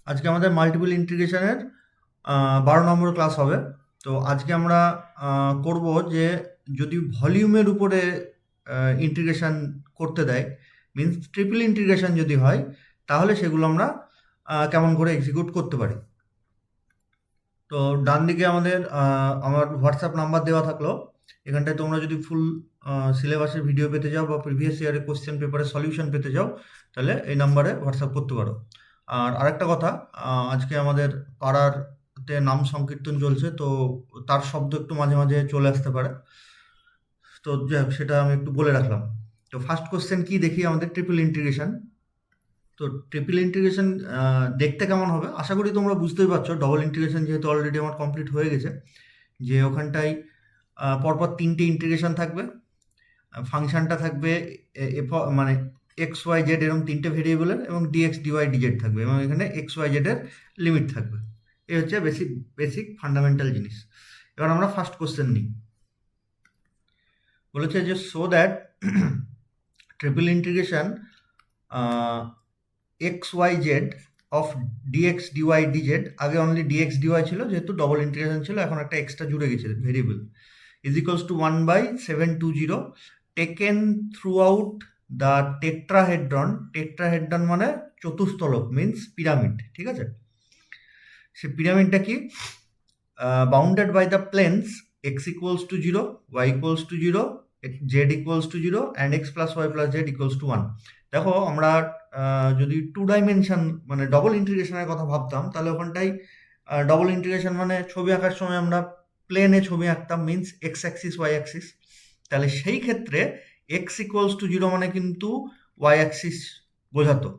আজকে আমাদের মাল্টিপল ইন্টিগ্রেশনের 12 নম্বর ক্লাস হবে। তো আজকে আমরা করব যে যদি ভলিউমের উপরে ইন্টিগ্রেশন করতে দেয়, মিন্স ট্রিপল ইন্টিগ্রেশন যদি হয়, তাহলে সেগুলো আমরা কেমন করে এক্সিকিউট করতে পারি। তো ডান দিকে আমার হোয়াটসঅ্যাপ নাম্বার দেওয়া থাকলো। এখানটায় তোমরা যদি ফুল সিলেবাসের ভিডিও পেতে চাও বা প্রিভিয়াস ইয়ারের কোশ্চেন পেপারের সলিউশন পেতে চাও, তাহলে এই নাম্বারে হোয়াটসঅ্যাপ করতে পারো। আর আরেকটা কথা, আজকে আমাদের পাড়ারতে নাম সংকীর্তন চলছে, তো তার শব্দ একটু মাঝে মাঝে চলে আসতে পারে। তো যাই হোক, সেটা আমি একটু বলে রাখলাম। তো ফার্স্ট কোশ্চেন কি দেখি, আমাদের ট্রিপল ইন্টিগ্রেশন। তো ট্রিপল ইন্টিগ্রেশন দেখতে কেমন হবে আশা করি তোমরা বুঝতেই পারছো। ডবল ইন্টিগ্রেশন যেহেতু অলরেডি আমার কমপ্লিট হয়ে গেছে, যে ওখানটায় পরপর 3টে ইন্টিগ্রেশন থাকবে। ফাংশনটা থাকবে মানে এক্স ওয়াই জেড এরকম 3টে ভেরিয়েবলের, এবং ডিএক্স ডিওয়াই ডিজেড থাকবে, এবং এখানে এক্স ওয়াই জেডের লিমিট থাকবে। এই হচ্ছে বেসিক বেসিক ফান্ডামেন্টাল জিনিস। এবার আমরা ফার্স্ট কোশ্চেন নিই। বলেছে যে so that triple integration x y z of dx dy dz, আগে অনলি ডিএক্স ডিওয়াই ছিল, যেহেতু ডবল ইন্টিগ্রেশন ছিল, এখন একটা এক্সট্রা জুড়ে গেছে variable, is equals to 1/720 taken throughout the tetrahedron. Tetrahedron মানে চতুস্তলক, মিন্স পিরামিড, ঠিক আছে। সে পিরামিডটা কি? Bounded by the planes x equals to 0, y equals to 0, z equals to 0 and x plus y plus z equals to 1. দেখো, আমরা যদি 2 ডাইমেনশন মানে ডবল ইন্টিগ্রেশনের কথা ভাবতাম, তাহলে ওখানটাই ডবল ইন্টিগ্রেশন মানে ছবি আঁকার সময় আমরা প্লেনে ছবি আঁকতাম, means X axis Y axis. তাহলে সেই ক্ষেত্রে এক্স ইকুয়ালস টু 0 মানে কিন্তু ওয়াই অ্যাক্সিস বোঝাতো,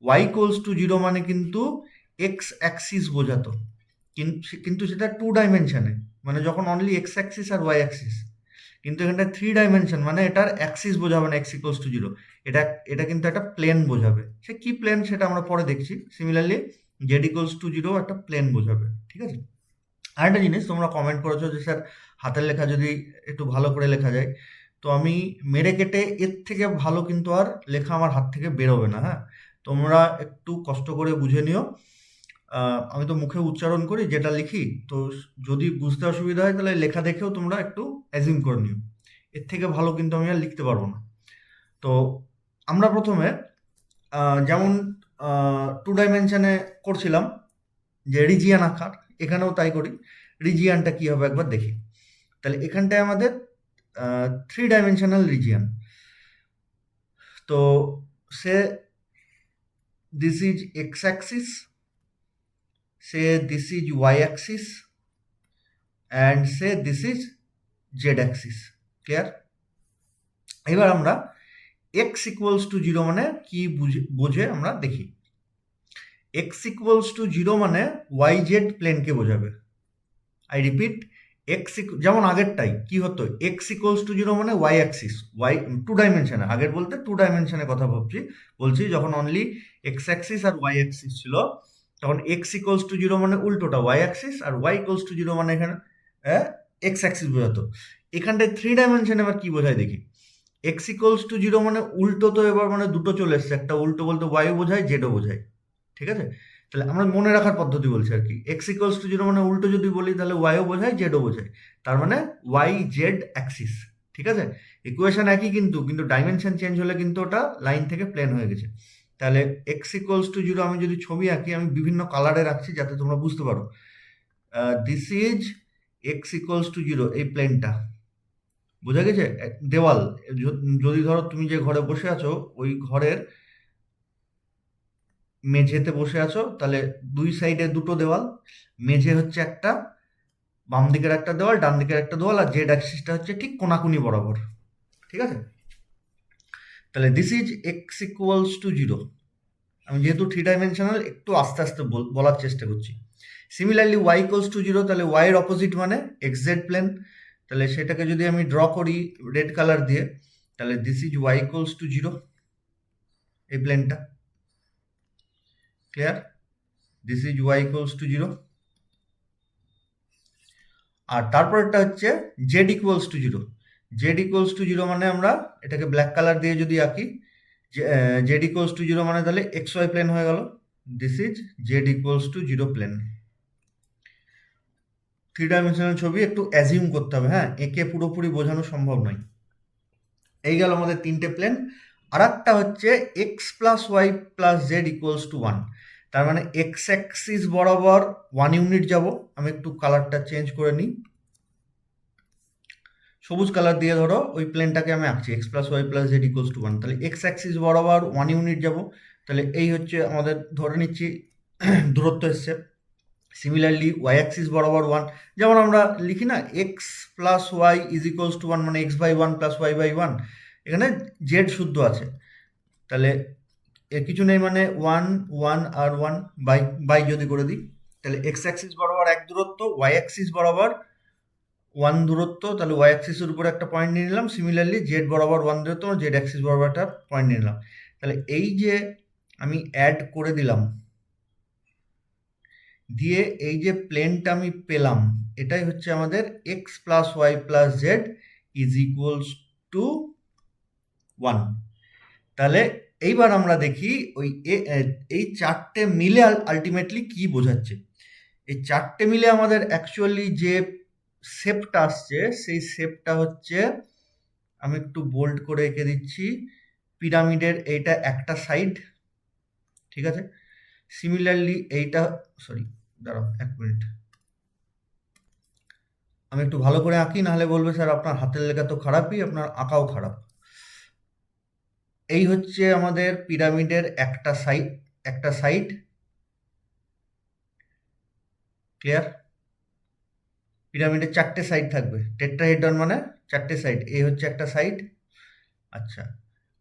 ওয়াই ইকুয়ালস টু 0 মানে কিন্তু এক্স অ্যাক্সিস বোঝাতো। কিন্তু সেটা 2 ডাইমেনশনে, মানে যখন অনলি এক্স অ্যাক্সিস আর ওয়াই অ্যাক্সিস। কিন্তু এখানটা 3 ডাইমেনশন, মানে এটার অ্যাক্সিস বোঝাবে না এক্স ইকুয়ালস টু 0, এটা এটা কিন্তু একটা প্লেন বোঝাবে। সে কি প্লেন সেটা আমরা পরে দেখছি। সিমিলারলি জেড ইকুয়ালস টু 0 একটা প্লেন বোঝাবে, ঠিক আছে। আরেকটা জিনিস তোমরা কমেন্ট করেছো যে স্যার হাতের লেখা যদি একটু ভালো করে লেখা যায়, তো আমি মেরে কেটে এর থেকে ভালো কিন্তু আর লেখা আমার হাত থেকে বেরোবে না। হ্যাঁ, তোমরা একটু কষ্ট করে বুঝে নিও। আমি তো মুখে উচ্চারণ করি যেটা লিখি, তো যদি বুঝতে অসুবিধা হয় তাহলে লেখা দেখেও তোমরা একটু অ্যাজিউম করে নিও। এর থেকে ভালো কিন্তু আমি আর লিখতে পারবো না। তো আমরা প্রথমে যেমন 2 ডাইমেনশনে করছিলাম যে রিজিয়ান আকার, এখানেও তাই করি। রিজিয়ানটা কি হবে একবার দেখি। তাহলে এখানটায় আমাদের 3 ডাইমেনশনাল রিজিয়ান। তো say this is x Axis, say this is Y Axis, and say this is Z Axis. Clear? এবার আমরা এক্স ইকুয়ালস টু 0 মানে কি বোঝে আমরা দেখি। এক্স ইকুয়ালস টু 0 মানে ওয়াই জেড প্লেনকে বোঝাবে। আই রিপিট, এক্স যেমন আগেরটাই কি হতো, এক্স ইকুয়ালস টু 0 মানে ওয়াই অ্যাক্সিস, ওয়াই 2 ডাইমেনশনে, আগের বলতে 2 ডাইমেনশনে কথা বলছি যখন অনলি এক্স অ্যাক্সিস আর ওয়াই অ্যাক্সিস ছিল, তখন এক্স ইকুয়ালস টু 0 মানে উল্টোটা ওয়াই অ্যাক্সিস, আর ওয়াই ইকুয়ালস টু 0 মানে এখানে এক্স অ্যাক্সিস বোঝাতো। এখানটায় 3 ডাইমেনশনে এবার কি বোঝায় দেখি। এক্স ইকুয়ালস টু 0 মানে উল্টো, তো এবার মানে দুটো চলে এসছে, একটা উল্টো বলতে ওয়াইও বোঝায় জেডও বোঝায়, ঠিক আছে। তাহলে আমরা মনে রাখার পদ্ধতি বলছি আর কি। এক্স ইকুয়ালস টু 0 মানে উল্টো যদি বলি, তাহলে ওয়াইও বোঝায় জেডও বোঝায়, তার মানে ওয়াই জেড অ্যাক্সিস, ঠিক আছে। ইকুয়েশন একই, কিন্তু ডাইমেনশন চেঞ্জ হলে কিন্তু ওটা লাইন থেকে প্লেন হয়ে গেছে। তাহলে এক্স ইকুয়ালস টু 0 আমি যদি ছবি আঁকি, আমি বিভিন্ন কালারে রাখছি যাতে তোমরা বুঝতে পারো। This is x equals to 0, এই প্লেনটা বোঝা গেছে। দেওয়াল, যদি ধরো তুমি যে ঘরে বসে আছো, ওই ঘরের মেঝেতে বসে আছো, তাহলে 2 সাইডে 2টো দেওয়াল, মেঝে হচ্ছে একটা, বাম দিকের একটা দেওয়াল, ডান দিকের একটা দেওয়াল, আর জেড অ্যাক্সিসটা হচ্ছে ঠিক কোনাকুনি বরাবর, ঠিক আছে। তাহলে this is x equals to 0। আমি যেহেতু 3 ডাইমেনশনাল, একটু আস্তে আস্তে বলার চেষ্টা করছি। সিমিলারলি ওয়াই ইকুয়ালস টু 0, তাহলে ওয়াই এর অপোজিট মানে এক্স জেড প্লেন। তাহলে সেটাকে যদি আমি ড্র করি রেড কালার দিয়ে, তাহলে this is Y equals to 0, এই প্লেনটা। Clear? This is Y equals to 0। আর তারপরটা হচ্ছে Z equals to 0। Z equals to 0 মানে আমরা এটাকে ব্ল্যাক কালার দিয়ে যদি আঁকি, জেড ইকুয়ালস টু 0 মানে তাহলে এক্স ওয়াই প্লেন হয়ে গেল। This is z equals to 0 plane. 3 dimensional ছবি একটু অ্যাজিউম করতে হবে, হ্যাঁ, একে পুরোপুরি বোঝানো সম্ভব নয়। এই গেল আমাদের 3টে প্লেন। আর একটা হচ্ছে x plus y plus z equals to 1। তার মানে এক্স অ্যাক্সিস বরাবর 1 ইউনিট যাব। আমি একটু কালারটা চেঞ্জ করে নিই, সবুজ কালার দিয়ে ধরো ওই প্লেনটাকে আমি আঁকছি, x plus y plus z equals to 1। তাহলে এক্স অ্যাক্সিস বরাবর 1 ইউনিট যাব। তাহলে এই হচ্ছে আমাদের, ধরে নিচ্ছি দূরত্ব এসছে। সিমিলারলি ওয়াই অ্যাক্সিস বরাবর 1, যেমন আমরা লিখি না x plus y is equals to 1, মানে x by 1 plus y by 1। এখানে জেড শুদ্ধ আছে, তাহলে এর কিছু নেই, মানে 1 1 আর 1 বাই বাই যদি করে দিই, তাহলে এক্স অ্যাক্সিস বরাবর 1 দূরত্ব, ওয়াই অ্যাক্সিস বরাবর 1 দূরত্ব, তাহলে ওয়াই অ্যাক্সিসের উপর একটা পয়েন্ট নিয়ে নিলাম। সিমিলারলি জেড বরাবর 1 দূরত্ব, জেড অ্যাক্সিস বরাবর একটা পয়েন্ট নিয়ে নিলাম। তাহলে এই যে আমি অ্যাড করে দিলাম, দিয়ে এই যে প্লেনটা আমি পেলাম, এটাই হচ্ছে আমাদের x plus y plus z is equals to 1। তাহলে এইবার আমরা দেখি ওই এই চারটে মিলে আলটিমেটলি কি বোঝাচ্ছে। এই চারটে মিলে আমাদের অ্যাকচুয়ালি যে শেপটা আসছে, সেই শেপটা হচ্ছে, আমি একটু বোল্ড করে এঁকে দিচ্ছি, পিরামিডের এইটা একটা সাইড, ঠিক আছে। সিমিলারলি এইটা, সরি দাঁড়াও 1 মিনিট, আমি একটু ভালো করে আঁকি, নাহলে বলবে স্যার আপনার হাতের লেখা তো খারাপই, আপনার আঁকাও খারাপ। এই হচ্ছে আমাদের পিরামিডের একটা সাইড, ক্লিয়ার। পিরামিডের 4টে সাইড থাকবে, টেট্রাহেড্রন মানে 4টে সাইড, এই হচ্ছে একটা সাইড। আচ্ছা,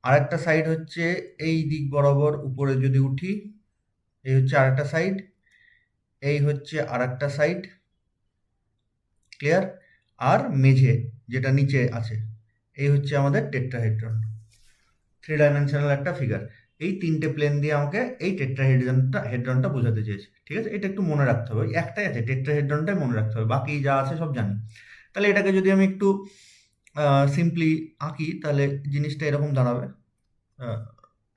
আর একটা সাইড হচ্ছে এই দিক বরাবর উপরে যদি উঠি, এই হচ্ছে আর একটা সাইড, এই হচ্ছে আর একটা সাইড, ক্লিয়ার। আর মেঝে যেটা নিচে আছে, এই হচ্ছে আমাদের টেট্রাহেড্রন। 3 ডাইমেনশনাল একটা ফিগার। এই 3টে প্লেন দিয়ে আমাকে এই হেড্রনটা বোঝাতে চেয়েছে, ঠিক আছে। এটা একটু মনে রাখতে হবে, একটাই আছে টেট্রাহেড্রনটাই মনে রাখতে হবে, বাকি যা আছে সব জানি। তাহলে এটাকে যদি আমি একটু সিম্পলি আঁকি, তাহলে জিনিসটা এরকম দাঁড়াবে।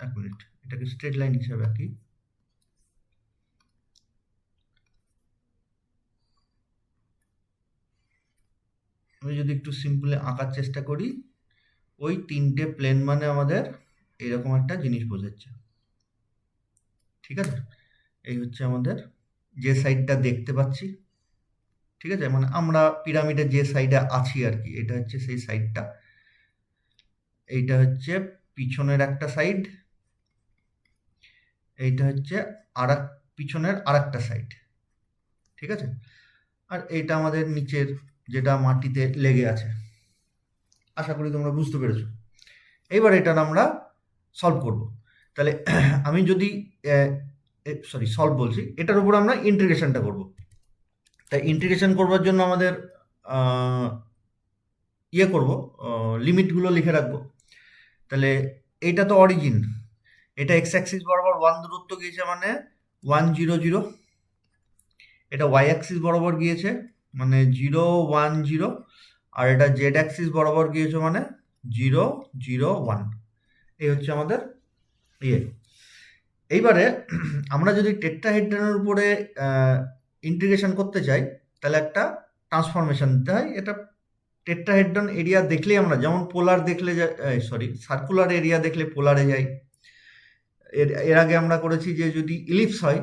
1 মিনিট, এটাকে স্ট্রেট লাইন হিসাবে আঁকি। আমি যদি একটু সিম্পলি আঁকার চেষ্টা করি, ওই 3টে প্লেন মানে আমাদের এরকম একটা জিনিস বোঝাচ্ছে, ঠিক আছে। এই হচ্ছে আমাদের যে সাইডটা দেখতে পাচ্ছি, ঠিক আছে, মানে আমরা পিরামিডের যে সাইডে আছি আর কি, এটা হচ্ছে সেই সাইডটা। এইটা হচ্ছে পিছনের একটা সাইড, এইটা হচ্ছে পিছনের আর একটা সাইড, ঠিক আছে। আর এইটা আমাদের নিচের, যেটা মাটিতে লেগে আছে। আশা করি তোমরা বুঝতে পেরেছো। এইবার এটার আমরা সলভ করব। তাহলে আমি যদি সলভ বলছি, এটার উপর আমরা ইন্টিগ্রেশনটা করব। তাই ইন্টিগ্রেশন করবার জন্য আমাদের করব, লিমিটগুলো লিখে রাখবো। তাহলে এইটা তো অরিজিন, এটা এক্স অ্যাক্সিস বরাবর 1 দূরত্ব গিয়েছে, মানে 1 0 0। এটা ওয়াই অ্যাক্সিস বরাবর গিয়েছে, মানে 0 1 0। আর এটা জেড অ্যাক্সিস বরাবর গিয়েছে, মানে 0 0 1। এই হচ্ছে আমাদের এইবারে আমরা যদি টেট্রাহেড্রনের উপরে ইন্টিগ্রেশন করতে চাই, তাহলে একটা ট্রান্সফরমেশন দিতে হয়। এটা টেট্রাহেড্রন এরিয়া দেখলেই আমরা, যেমন পোলার দেখলে, সার্কুলার এরিয়া দেখলে পোলারে যাই। এর আগে আমরা করেছি যে যদি ইলিপস হয়,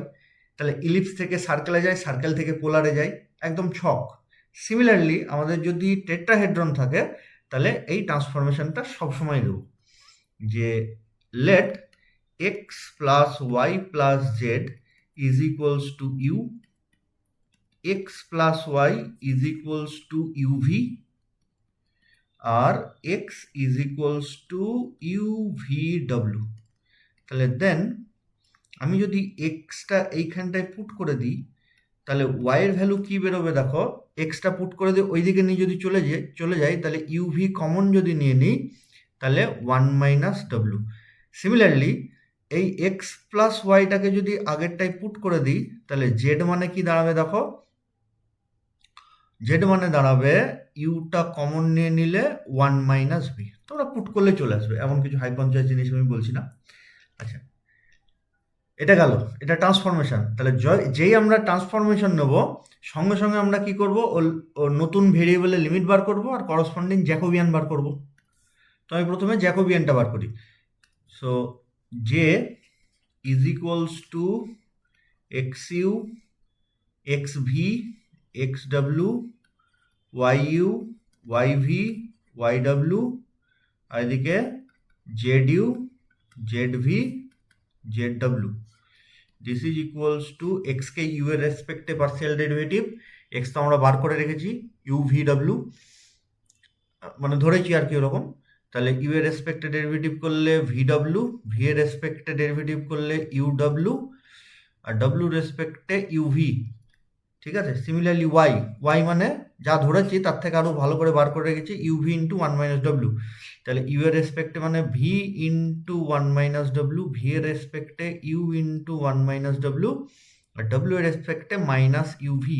তাহলে ইলিপস থেকে সার্কেলে যায়, সার্কেল থেকে পোলারে যায়, একদম ছক। সিমিলারলি আমাদের যদি টেট্রাহেড্রন থাকে, তাহলে এই ট্রান্সফরমেশনটা সবসময় দেব, যে let x plus y plus z is equals to u, x plus y is equals to u v, আর x is equals to u v ডব্লিউ। তাহলে দেন আমি যদি এক্সটা এইখানটায় পুট করে দিই, তাহলে ওয়াইয়ের ভ্যালু কি বেরোবে দেখো। এক্সটা পুট করে দিয়ে ওই দিকে নিয়ে যদি চলে যাই, তাহলে ইউভি কমন যদি নিয়ে নিই, তাহলে 1 মাইনাস ডব্লিউ। সিমিলারলি এই এক্স প্লাস ওয়াইটাকে যদি আগেরটায় পুট করে দিই, তাহলে জেড মানে কি দাঁড়াবে দেখো, জেড মানে দাঁড়াবে ইউটা কমন নিয়ে নিলে 1 মাইনাস ভি। তোমরা পুট করলে চলে আসবে, এমন কিছু হাই পঞ্চায়েত জিনিস আমি বলছি না। আচ্ছা, এটা গেল, এটা ট্রান্সফরমেশন। তাহলে যেই আমরা ট্রান্সফরমেশন নেব, সঙ্গে সঙ্গে আমরা কি করব, ওর নতুন ভেরিয়েবলের লিমিট বার করব আর করসপন্ডিং জ্যাকোবিয়ান বার করব। তো আমি প্রথমে জ্যাকোবিয়ানটা বার করি। So J is equals to X U X V X W Y U Y V Y W, আর এদিকে Z U Z V Z W. This is equals to X K U এর রেসপেক্টে পার্সিয়াল ডেরিভেটিভ, এক্স তো আমরা বার করে রেখেছি, U V W মানে ধরেছি আর কি ওরকম। তাহলে ইউ এর রেসপেক্টে ডেরিভেটিভ করলে ভি ডাব্লু, ভি এর রেসপেক্টে ডেরিভেটিভ করলে ইউ ডাব্লু, আর ডাব্লু রেসপেক্টে ইউ ভি। ঠিক আছে, সিমিলারলি ওয়াই, ওয়াই মানে যা ধরেছি তার থেকে আরো ভালো করে বার করে রেখেছি, U V into one minus W. তাহলে ইউ এর রেসপেক্টে মানে V into one minus W, V এর রেসপেক্টে U into one minus W, আর ডাব্লু এর রেসপেক্টে minus U V.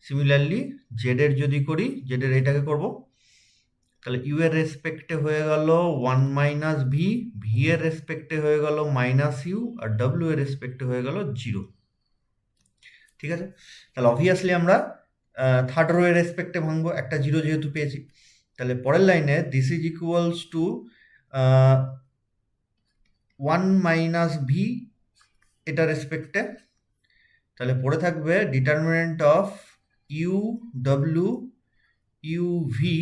Similarly Z এর যদি করি, জেড এর এটাকে করব, তাহলে ইউ এর রেসপেক্টে হয়ে গেল ওয়ান মাইনাস ভি, ভি এর রেসপেক্টে হয়ে গেল মাইনাস ইউ, আর ডাব্লু এর রেসপেক্টে হয়ে গেল জিরো। ঠিক আছে, তাহলে অবভিয়াসলি আমরা থার্ড রো এর রেসপেক্টে ভাঙবো, একটা জিরো যেহেতু পেয়েছি। তাহলে পরের লাইনে this is equals two one minus V, এটা রেসপেক্টে। তাহলে পড়ে থাকবে determinant of you W U V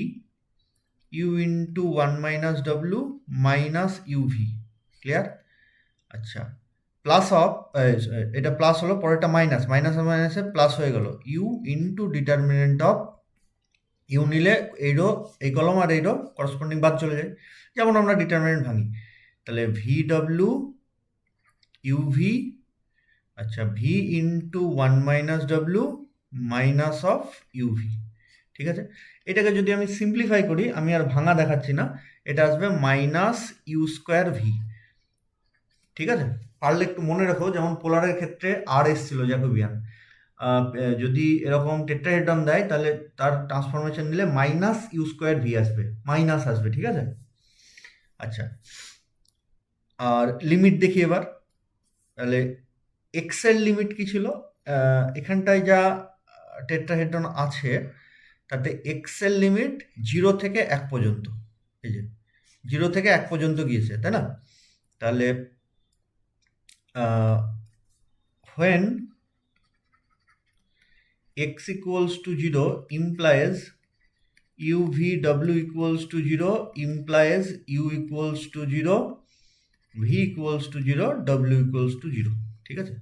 U into one minus W minus U V. Clear? আচ্ছা, প্লাস অফ, এটা প্লাস হলো, পরেরটা মাইনাস, মাইনাস মাইনাসে প্লাস হয়ে গেল, you into determinant of, you নিলে এই রো, এই কলম আর এই রো করসপন্ডিং বাদ চলে যায়, যেমন আমরা ডিটারমিনেন্ট ভাঙি। তাহলে ভি ডাব্লু ইউ ভি, আচ্ছা V into one minus W minus of you V. ঠিক আছে, এটাকে যদি আমি সিম্পলিফাই করি, আমি আর ভাঙা দেখাচ্ছি না, এটা আসবে মাইনাস ইউ স্কোয়ার ভি। ঠিক আছে, পারলে একটু মনে রাখো, যেমন পোলারের ক্ষেত্রে আর এসছিল জ্যাকোবিয়ান, যদি এরকম টেট্রাহেড্রন দেয় তাহলে তার ট্রান্সফরমেশন নিলে মাইনাস ইউ স্কোয়ার ভি আসবে, মাইনাস আসবে। ঠিক আছে, আচ্ছা আর লিমিট দেখি এবার। তাহলে এক্স এর লিমিট কি ছিল, এখানটায় যা টেট্রাহেড্রন আছে তাতে এক্স এর লিমিট 0 থেকে 1 পর্যন্ত, এই যে 0 থেকে 1 পর্যন্ত গিয়েছে, তাই না? তাহলে when x equals to 0 implies u v w equals to 0 implies u equals to 0 v equals to 0 w equals to 0। ঠিক আছে,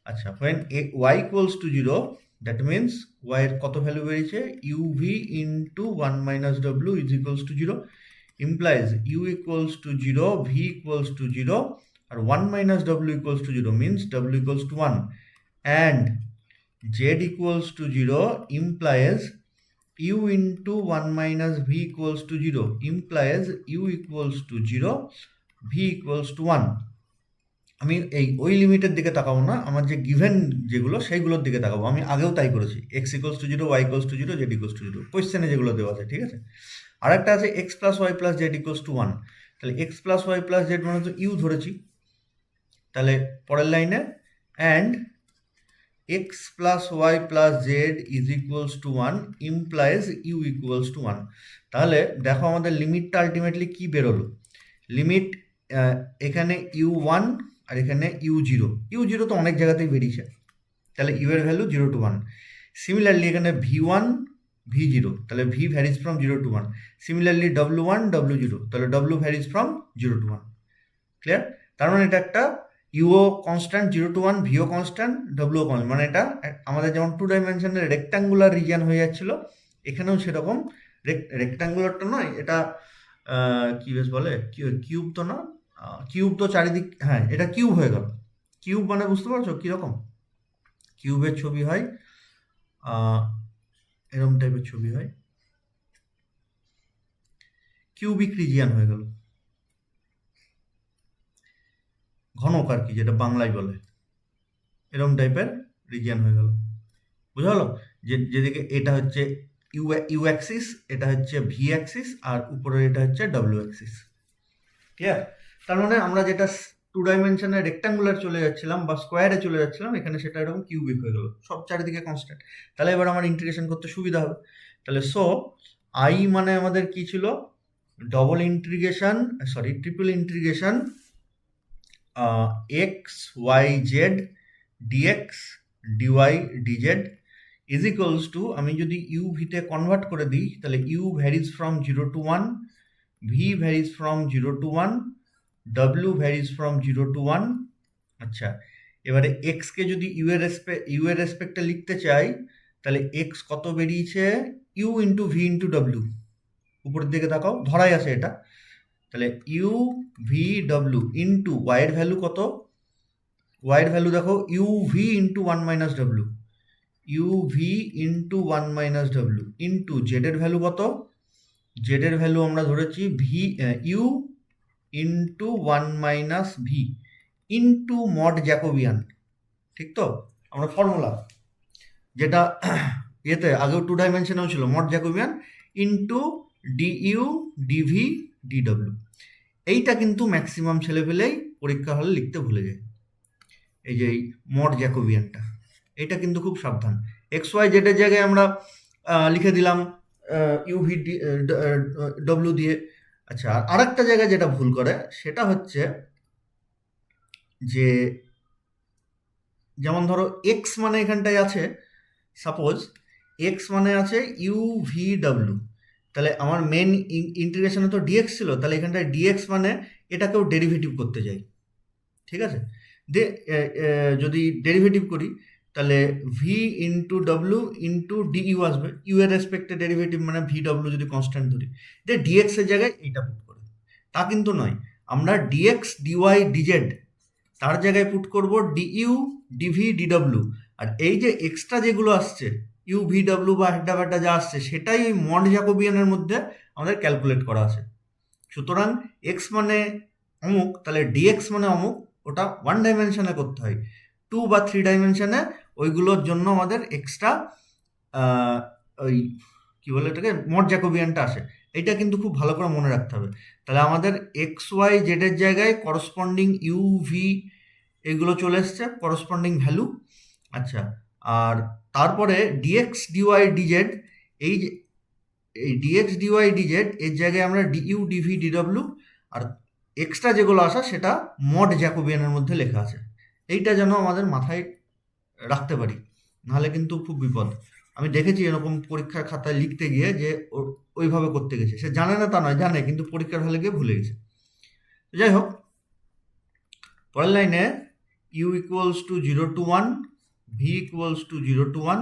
আচ্ছা when y equals to 0 that means y এর কত ভ্যালু বেরিয়েছে, u v into 1 minus w is equals to 0 implies u equals to 0 v equals to 0 R 1 minus w equals to 0 means w equals to 1 and z equals to 0 implies u into 1 minus v equals to 0 implies u equals to 0 v equals to 1। আমি ওই লিমিটের দিকে তাকাবো না, আমার যে given যেগুলো সেইগুলোর দিকে তাকাবো। আমি আগেও তাই করেছি, x equals to 0 y equals to 0 z equals to 0, কোয়েশ্চেনে যেগুলো দেওয়া আছে। ঠিক আছে, আর একটা আছে x plus y plus z equals to 1। তাহলে x plus y plus z মানে তো ইউ ধরেছি, তাহলে পরের লাইনে and x plus y plus z is equals to 1 implies u equals to 1। তাহলে দেখো আমাদের লিমিটটা আলটিমেটলি কি বেরোলো, লিমিট এখানে ইউ 1 আর এখানে ইউ 0, ইউ 0 তো অনেক জায়গাতেই বেরিয়েছে, তাহলে ইউ এর ভ্যালু 0 to 1। সিমিলারলি এখানে ভি 1 ভি 0, তাহলে V varies from 0 to 1। Similarly W 1 W 0, তাহলে W varies from 0 to 1। Clear? তার মানে এটা একটা ইউও কনস্ট্যান্ট 0 to 1, ভিও কনস্ট্যান্ট, ডব্লুও কনস্ট্যান্ট, মানে এটা আমাদের যেমন 2 ডাইমেনশনের রেক্ট্যাঙ্গুলার রিজিয়ন হয়ে যাচ্ছিল, এখানেও সেরকম রেক্ট্যাঙ্গুলারটা নয়, এটা কি বেশ বলে, কিউব তো না, কিউব তো চারিদিক, হ্যাঁ এটা কিউব হয়ে গেল। কিউব মানে বুঝতে পারছো কিরকম, কিউবের ছবি হয় এরকম টাইপের ছবি হয়, কিউবিক রিজিয়ান হয়ে গেল, ঘনক আর কি, যেটা বাংলায় বলে, এরকম টাইপের রিজিয়ান হয়ে গেল। বুঝা হলো? যেদিকে এটা হচ্ছে ইউ অ্যাক্সিস, এটা হচ্ছে ভি অ্যাক্সিস, আর উপরে এটা হচ্ছে ডব্লিউ অ্যাক্সিস। ক্লিয়ার? তার মানে আমরা যেটা টু ডাইমেনশনে রেক্টাঙ্গুলার চলে যাচ্ছিলাম বা স্কোয়ারে চলে যাচ্ছিলাম, এখানে সেটা এরকম কিউবিক হয়ে গেল, সব চারিদিকে কনস্ট্যান্ট। তাহলে এবার আমার ইন্টিগ্রেশন করতে সুবিধা হবে। তাহলে সো আই মানে আমাদের কি ছিল, triple integration x y z d x dy d z is equals to, আমি যদি ইউ ভিতে কনভার্ট করে দিই তাহলে u varies from 0 to 1, v varies from 0 to 1, ডব্লিউ ভ্যারিজ ফ্রম 0 to 1। আচ্ছা, এবারে এক্সকে যদি ইউ এর রেসপেক্টে লিখতে চাই তাহলে এক্স কত বেরিয়েছে, U into V into W. উপরের দিকে তাকাও, ধরাই আছে এটা। তাহলে ইউ ভি ডব্লিউ ইন্টু ওয়াইয়ের ভ্যালু কত, ওয়াইয়ের ভ্যালু দেখো U V into 1 minus W, U V into 1 minus W into জেডের ভ্যালু কত, জেডের ভ্যালু আমরা ধরেছি V U into 1 minus V into mod Jacobian. ঠিক তো, আমরা ফর্মুলা যেটা এতে আগেও টু ডাইমেনশনেও ছিল, mod Jacobian into d u d v ডিডব্লিউ। এইটা কিন্তু ম্যাক্সিমাম ছেলেপেলেই পরীক্ষা হলে লিখতে ভুলে যায়, এই যে এই মড জ্যাকোবিয়ানটা, এটা কিন্তু খুব সাবধান। এক্স ওয়াই জেডের জায়গায় আমরা লিখে দিলাম ইউভি ডব্লিউ দিয়ে। আচ্ছা, আর একটা জায়গায় যেটা ভুল করে সেটা হচ্ছে যে, যেমন ধরো এক্স মানে এখানটায় আছে, সাপোজ এক্স মানে আছে ইউ ভি ডাব্লিউ, তাহলে আমার মেন ইন্টিগ্রেশনে তো ডিএক্স ছিল, তাহলে এখানটায় ডিএক্স মানে এটাকেও ডেরিভেটিভ করতে যাই। ঠিক আছে, যদি ডেরিভেটিভ করি তাহলে V into W into DU আসবে, ইউ এর রেসপেক্টে ডেরিভেটিভ মানে ভি ডব্লিউ যদি কনস্ট্যান্ট ধরি, ডিএক্স এর জায়গায় এইটা পুট করে। তা কিন্তু নয়, আমরা ডিএক্স ডিওয়াই ডিজেড তার জায়গায় পুট করব ডিইউ ডিভি ডিডব্লিউ, আর এই যে এক্সট্রা যেগুলো আসছে ইউ ভি ডব্লিউ বা হেডা ব্যাটা যা আসছে সেটাই ওই মড জ্যাকোবিয়ানের মধ্যে আমাদের ক্যালকুলেট করা আছে। সুতরাং এক্স মানে অমুক, তাহলে ডিএক্স মানে অমুক, ওটা 1 ডাইমেনশনে করতে হয়। 2 বা 3 ডাইমেনশনে ওইগুলোর জন্য আমাদের এক্সট্রা ওই কি বলে এটাকে মড জ্যাকোবিয়ানটা আসে। এইটা কিন্তু খুব ভালো করে মনে রাখতে হবে। তাহলে আমাদের এক্স ওয়াই জেডের জায়গায় করসপন্ডিং ইউ ভি এগুলো চলে এসছে, করসপন্ডিং ভ্যালু। আচ্ছা, আর তারপরে ডিএক্স ডিওয়াই ডিজেড, এই যে এই ডিএক্স ডিওয়াই ডিজেড এর জায়গায় আমরা ডিইউ ডিভি ডিডব্লিউ, আর এক্সট্রা যেগুলো আসা সেটা মড জ্যাকোবিয়ানের মধ্যে লেখা আছে। এইটা যেন আমাদের মাথায় রাখতে পারি, নাহলে কিন্তু খুব বিপদ। আমি দেখেছি এরকম পরীক্ষার খাতায় লিখতে গিয়ে যে ওইভাবে করতে গেছে, সে জানে না তা নয়, জানে, কিন্তু পরীক্ষার হলে গিয়ে ভুলে গেছে। যাই হোক, পরের লাইনে u equals to 0 to 1, v equals to 0 to 1,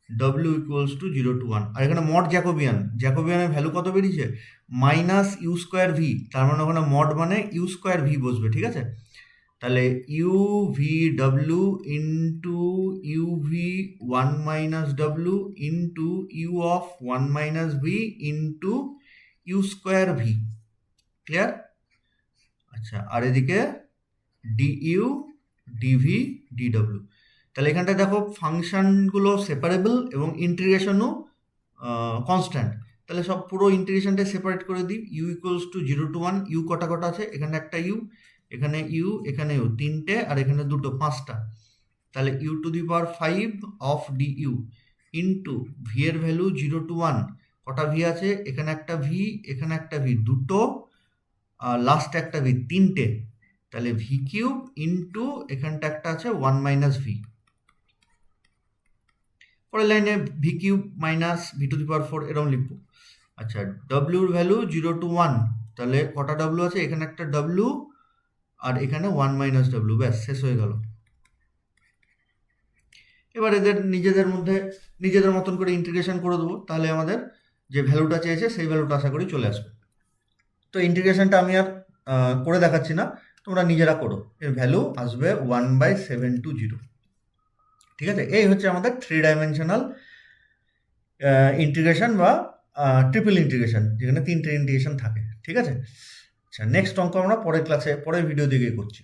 ডব্লিউ ইকুয়ালস টু 0 to 1। আর এখানে মড জ্যাকোবিয়ানের ভ্যালু কত বেরিয়েছে, মাইনাস ইউ স্কোয়ার ভি, তার মানে ওখানে মড মানে ইউ স্কোয়ার ভি বসবে। ঠিক আছে, তাহলে U V W into u v 1 minus W into u of 1 minus V into u square v. Clear? আচ্ছা, আর এদিকে ডিইউ ডিভি ডিডব্লিউ। তাহলে এখানটায় দেখো ফাংশনগুলো সেপারেবল এবং ইন্টিগ্রেশনও কনস্ট্যান্ট। তাহলে সব পুরো ইন্টিগ্রেশনটা সেপারেট করে দিই। U equals to 0 to 1, u কটা কটা আছে, এখানে একটা ইউ, এখানে ইউ, এখানে ইউ, তিনটে, আর এখানে দুটো, পাঁচটা। তাহলে u to the power 5 of d u into v এর ভ্যালু 0 to 1, কটা ভি আছে, এখানে একটা ভি, এখানে একটা ভি, দুটো, লাস্ট একটা ভি, তিনটে। তাহলে ভি কিউব ইন্টু এখানটা একটা আছে 1 মাইনাস ভি। পরের লাইনে V cube minus V to the power 4 এরকম লিখবো। আচ্ছা, ডব্লিউর ভ্যালু 0 to 1, তাহলে কটা ডব্লিউ আছে, এখানে একটা ডব্লিউ আর এখানে 1 মাইনাস ডব্লিউ, ব্যাস শেষ হয়ে গেল। এবার এদের নিজেদের মতন করে ইন্টিগ্রেশন করে দেবো, তাহলে আমাদের যে ভ্যালুটা চেয়েছে সেই ভ্যালুটা আশা করি চলে আসবে। তো ইন্টিগ্রেশনটা আমি আর করে দেখাচ্ছি না, তোমরা নিজেরা করো। এর ভ্যালু আসবে 1/720। ঠিক আছে, এই হচ্ছে আমাদের 3 ডাইমেনশনাল ইন্টিগ্রেশন বা ট্রিপল ইন্টিগ্রেশন, যেখানে 3টে ইন্টিগ্রেশন থাকে। ঠিক আছে, আচ্ছা, নেক্সট অঙ্ক আমরা পরের ক্লাসে পরের ভিডিও দিকে করছি।